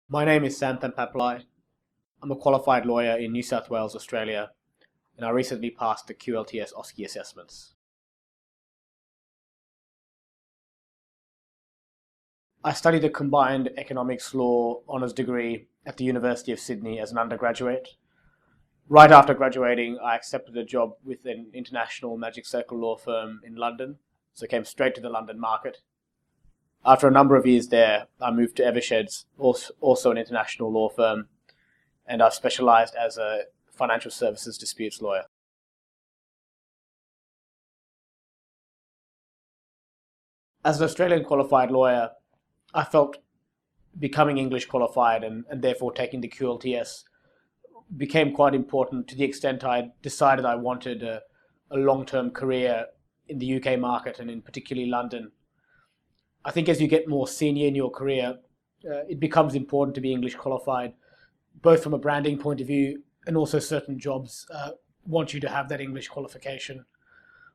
My name is Thampapillai. I'm a qualified lawyer in New South Wales, Australia, and I recently passed the QLTS OSCE assessments. I studied a combined economics law honours degree at the University of Sydney as an undergraduate. Right after graduating, I accepted a job with an international Magic Circle law firm in London, so I came straight to the London market. After a number of years there, I moved to Eversheds, also an international law firm, and I've specialised as a financial services disputes lawyer. As an Australian qualified lawyer, I felt becoming English qualified and therefore taking the QLTS became quite important to the extent I decided I wanted a long-term career in the UK market and in particularly London. I think as you get more senior in your career, it becomes important to be English qualified, both from a branding point of view and also certain jobs want you to have that English qualification.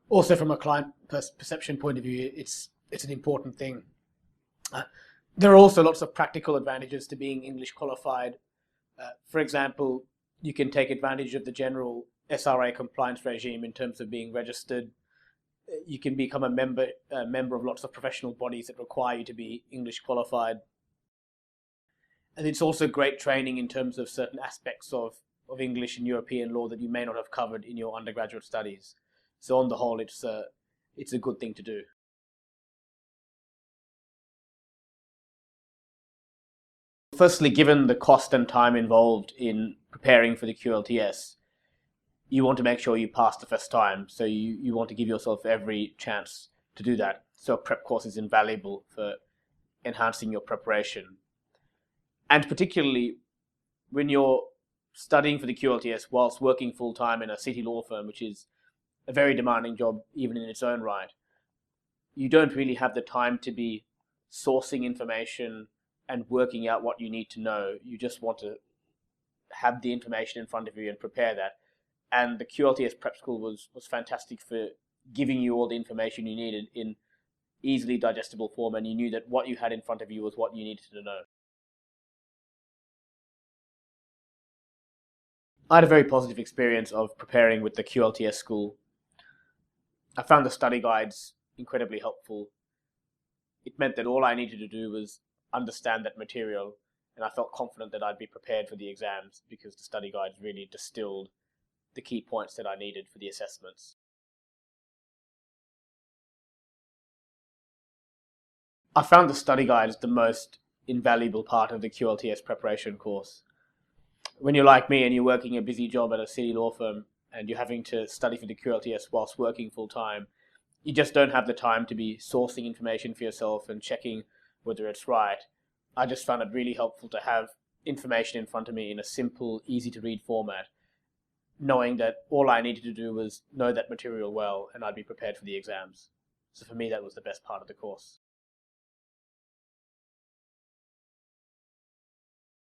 Also from a client perception point of view, it's an important thing. There are also lots of practical advantages to being English qualified. For example, you can take advantage of the general SRA compliance regime in terms of being registered. You can become a member of lots of professional bodies that require you to be English qualified. And it's also great training in terms of certain aspects of English and European law that you may not have covered in your undergraduate studies. So on the whole, it's a good thing to do. Firstly, given the cost and time involved in preparing for the QLTS, you want to make sure you pass the first time. So you want to give yourself every chance to do that. So a prep course is invaluable for enhancing your preparation. And particularly when you're studying for the QLTS whilst working full-time in a city law firm, which is a very demanding job even in its own right, you don't really have the time to be sourcing information and working out what you need to know. You just want to have the information in front of you and prepare that. And the QLTS Prep School was fantastic for giving you all the information you needed in easily digestible form, and you knew that what you had in front of you was what you needed to know. I had a very positive experience of preparing with the QLTS School. I found the study guides incredibly helpful. It meant that all I needed to do was understand that material, and I felt confident that I'd be prepared for the exams because the study guides really distilled the key points that I needed for the assessments. I found the study guides the most invaluable part of the QLTS preparation course. When you're like me and you're working a busy job at a city law firm and you're having to study for the QLTS whilst working full time, you just don't have the time to be sourcing information for yourself and checking whether it's right. I just found it really helpful to have information in front of me in a simple, easy to read format, knowing that all I needed to do was know that material well and I'd be prepared for the exams. So for me, that was the best part of the course.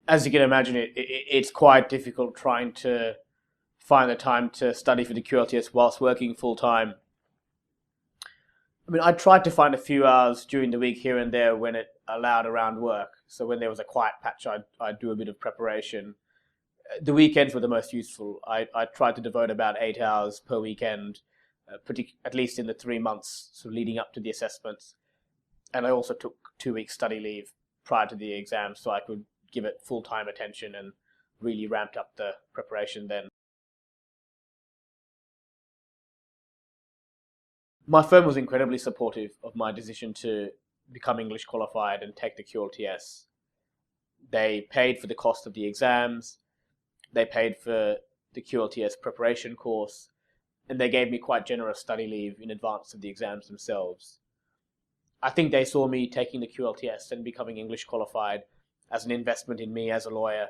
As you can imagine, it's quite difficult trying to find the time to study for the QLTS whilst working full time. I mean, I tried to find a few hours during the week here and there when it allowed around work. So when there was a quiet patch, I'd do a bit of preparation. The weekends were the most useful. I tried to devote about 8 hours per weekend, at least in the 3 months sort of leading up to the assessments. And I also took 2 weeks study leave prior to the exam so I could give it full-time attention and really ramped up the preparation then. My firm was incredibly supportive of my decision to become English qualified and take the QLTS. They paid for the cost of the exams, they paid for the QLTS preparation course, and they gave me quite generous study leave in advance of the exams themselves. I think they saw me taking the QLTS and becoming English qualified as an investment in me as a lawyer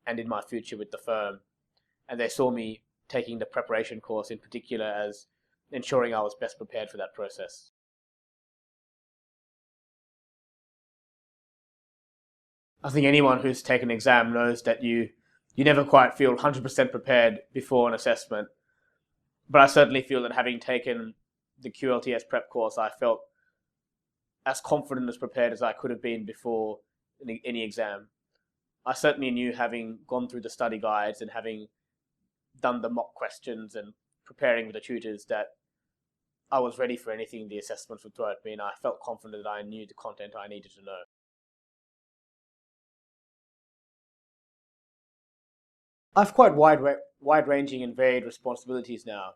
and in my future with the firm. And they saw me taking the preparation course in particular as ensuring I was best prepared for that process. I think anyone who's taken an exam knows that you never quite feel 100% prepared before an assessment. But I certainly feel that having taken the QLTS prep course, I felt as confident as prepared as I could have been before any exam. I certainly knew, having gone through the study guides and having done the mock questions and preparing with the tutors, that I was ready for anything the assessments would throw at me, and I felt confident that I knew the content I needed to know. I've quite wide-ranging and varied responsibilities now.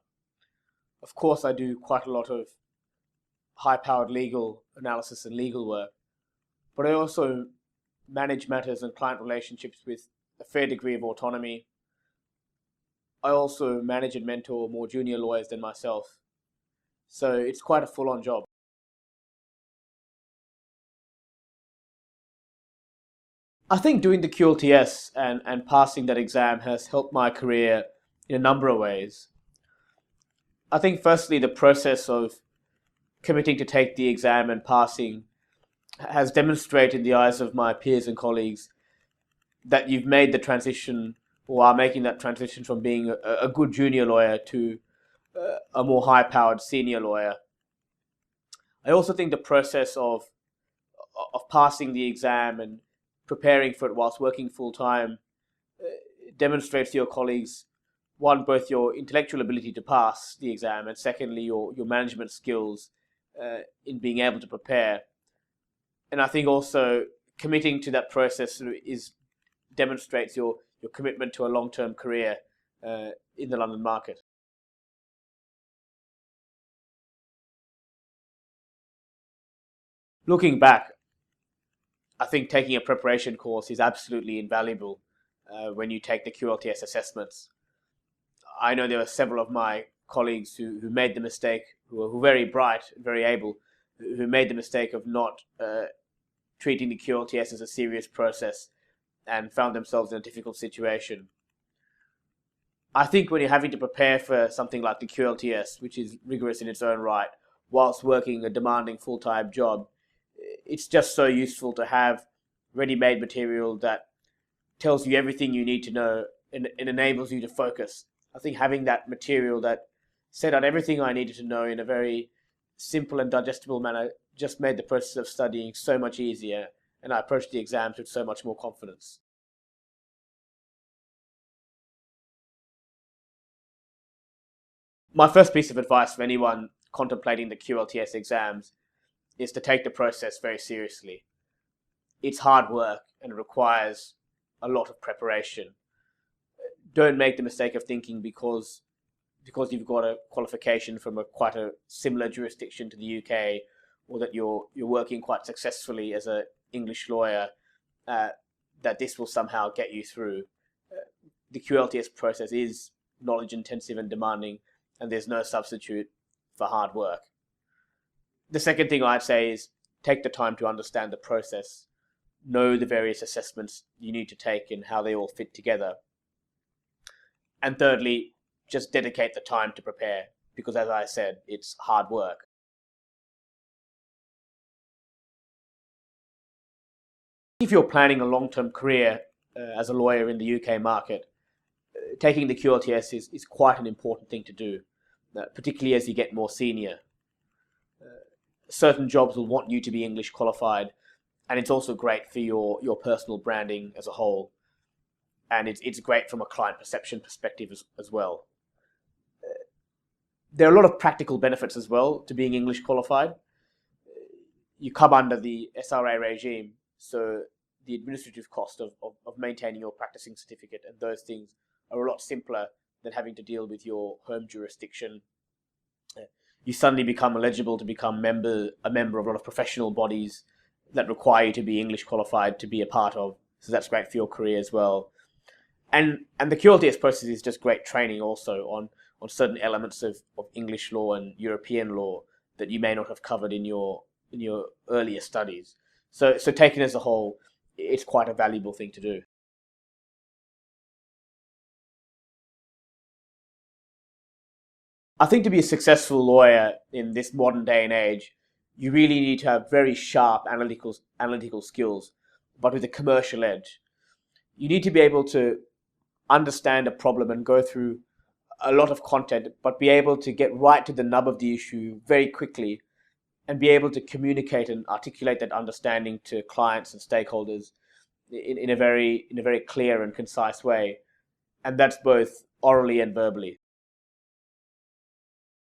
Of course, I do quite a lot of high-powered legal analysis and legal work, but I also manage matters and client relationships with a fair degree of autonomy. I also manage and mentor more junior lawyers than myself, so it's quite a full-on job. I think doing the QLTS and passing that exam has helped my career in a number of ways. I think firstly, the process of committing to take the exam and passing has demonstrated in the eyes of my peers and colleagues that you've made the transition, or are making that transition, from being a good junior lawyer to a more high-powered senior lawyer. I also think the process of passing the exam and preparing for it whilst working full-time demonstrates to your colleagues, one, both your intellectual ability to pass the exam, and secondly, your management skills in being able to prepare. And I think also committing to that process demonstrates your commitment to a long-term career in the London market. Looking back, I think taking a preparation course is absolutely invaluable when you take the QLTS assessments. I know there were several of my colleagues who made the mistake, who were very bright, very able, who made the mistake of not treating the QLTS as a serious process and found themselves in a difficult situation. I think when you're having to prepare for something like the QLTS, which is rigorous in its own right, whilst working a demanding full-time job, it's just so useful to have ready-made material that tells you everything you need to know and enables you to focus. I think having that material that set out everything I needed to know in a very simple and digestible manner just made the process of studying so much easier, and I approached the exams with so much more confidence. My first piece of advice for anyone contemplating the QLTS exams is to take the process very seriously. It's hard work and requires a lot of preparation. Don't make the mistake of thinking because you've got a qualification from quite a similar jurisdiction to the UK, or that you're working quite successfully as an English lawyer, that this will somehow get you through. The QLTS process is knowledge intensive and demanding, and there's no substitute for hard work. The second thing I'd say is take the time to understand the process, know the various assessments you need to take and how they all fit together. And thirdly, just dedicate the time to prepare, because as I said, it's hard work. If you're planning a long-term career as a lawyer in the UK market, taking the QLTS is quite an important thing to do, particularly as you get more senior. Certain jobs will want you to be English qualified, and it's also great for your personal branding as a whole. And it's great from a client perception perspective as well. There are a lot of practical benefits as well to being English qualified. You come under the SRA regime, so the administrative cost of maintaining your practicing certificate and those things are a lot simpler than having to deal with your home jurisdiction. You suddenly become eligible to become a member of a lot of professional bodies that require you to be English qualified to be a part of. So that's great for your career as well. And the QLTS process is just great training also on certain elements of English law and European law that you may not have covered in your earlier studies. So taken as a whole, it's quite a valuable thing to do. I think to be a successful lawyer in this modern day and age, you really need to have very sharp analytical skills, but with a commercial edge. You need to be able to understand a problem and go through a lot of content, but be able to get right to the nub of the issue very quickly and be able to communicate and articulate that understanding to clients and stakeholders in a very clear and concise way, and that's both orally and verbally.